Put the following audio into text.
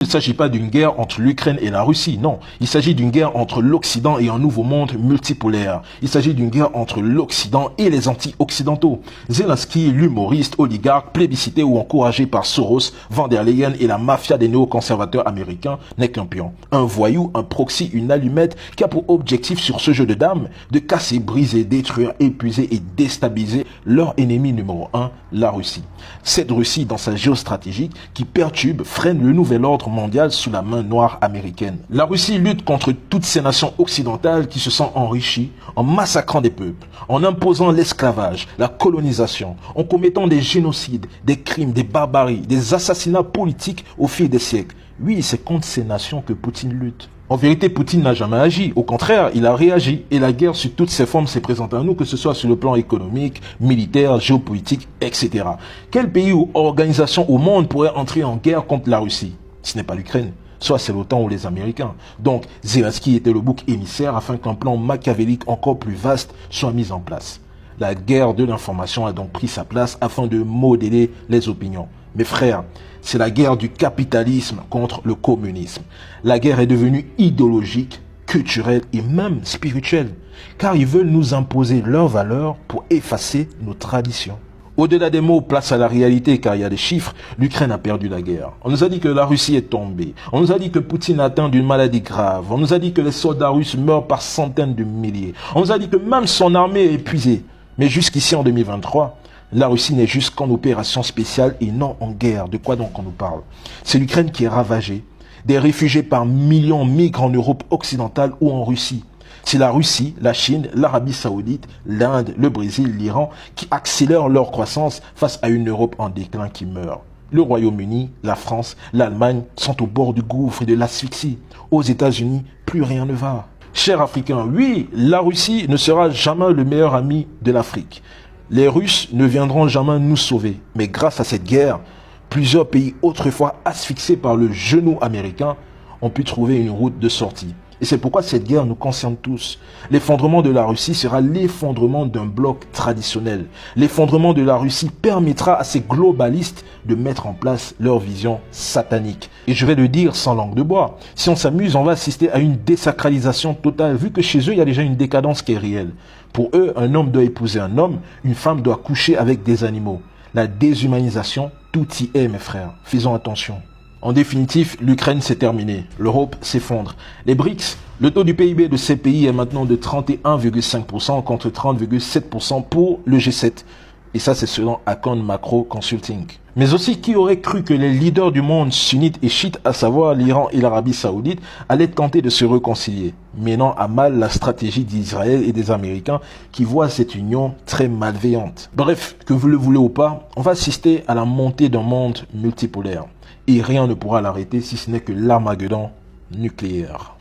ne s'agit pas d'une guerre entre l'Ukraine et la Russie, non. Il s'agit d'une guerre entre l'Occident et un nouveau monde multipolaire. Il s'agit d'une guerre entre l'Occident et les anti-occidentaux. Zelensky, l'humoriste, oligarque, plébiscité ou encouragé par Soros, Van der Leyen et la mafia des néoconservateurs américains, n'est qu'un pion. Un voyou, un proxy, une allumette qui a pour objectif sur ce jeu de dames de casser, briser, détruire, épuiser et déstabiliser leur ennemi numéro 1, la Russie. Cette Russie, dans sa géostratégie, qui perturbe, freine le nouvel ordre mondial sous la main noire américaine. La Russie lutte contre toutes ces nations occidentales qui se sont enrichies en massacrant des peuples, en imposant l'esclavage, la colonisation, en commettant des génocides, des crimes, des barbaries, des assassinats politiques au fil des siècles. Oui, c'est contre ces nations que Poutine lutte. En vérité, Poutine n'a jamais agi. Au contraire, il a réagi. Et la guerre, sous toutes ses formes, s'est présentée à nous, que ce soit sur le plan économique, militaire, géopolitique, etc. Quel pays ou organisation au monde pourrait entrer en guerre contre la Russie? Ce n'est pas l'Ukraine. Soit c'est l'OTAN ou les Américains. Donc, Zelensky était le bouc émissaire afin qu'un plan machiavélique encore plus vaste soit mis en place. La guerre de l'information a donc pris sa place afin de modeler les opinions. Mes frères, c'est la guerre du capitalisme contre le communisme. La guerre est devenue idéologique, culturelle et même spirituelle, car ils veulent nous imposer leurs valeurs pour effacer nos traditions. Au-delà des mots, place à la réalité, car il y a des chiffres, l'Ukraine a perdu la guerre. On nous a dit que la Russie est tombée. On nous a dit que Poutine est atteint d'une maladie grave. On nous a dit que les soldats russes meurent par centaines de milliers. On nous a dit que même son armée est épuisée. Mais jusqu'ici, en 2023, la Russie n'est juste qu'en opération spéciale et non en guerre. De quoi donc on nous parle? C'est l'Ukraine qui est ravagée. Des réfugiés par millions migrent en Europe occidentale ou en Russie. C'est la Russie, la Chine, l'Arabie Saoudite, l'Inde, le Brésil, l'Iran qui accélèrent leur croissance face à une Europe en déclin qui meurt. Le Royaume-Uni, la France, l'Allemagne sont au bord du gouffre et de l'asphyxie. Aux États-Unis, plus rien ne va. Chers Africains, oui, la Russie ne sera jamais le meilleur ami de l'Afrique. Les Russes ne viendront jamais nous sauver. Mais grâce à cette guerre, plusieurs pays autrefois asphyxiés par le genou américain ont pu trouver une route de sortie. Et c'est pourquoi cette guerre nous concerne tous. L'effondrement de la Russie sera l'effondrement d'un bloc traditionnel. L'effondrement de la Russie permettra à ces globalistes de mettre en place leur vision satanique. Et je vais le dire sans langue de bois. Si on s'amuse, on va assister à une désacralisation totale, vu que chez eux, il y a déjà une décadence qui est réelle. Pour eux, un homme doit épouser un homme, une femme doit coucher avec des animaux. La déshumanisation, tout y est, mes frères. Faisons attention. En définitive, l'Ukraine s'est terminée. L'Europe s'effondre. Les BRICS, le taux du PIB de ces pays est maintenant de 31,5% contre 30,7% pour le G7. Et ça, c'est selon Account Macro Consulting. Mais aussi, qui aurait cru que les leaders du monde sunnites et chiites, à savoir l'Iran et l'Arabie Saoudite, allaient tenter de se réconcilier, menant à mal la stratégie d'Israël et des Américains qui voient cette union très malveillante. Bref, que vous le voulez ou pas, on va assister à la montée d'un monde multipolaire. Et rien ne pourra l'arrêter si ce n'est que l'Armageddon nucléaire.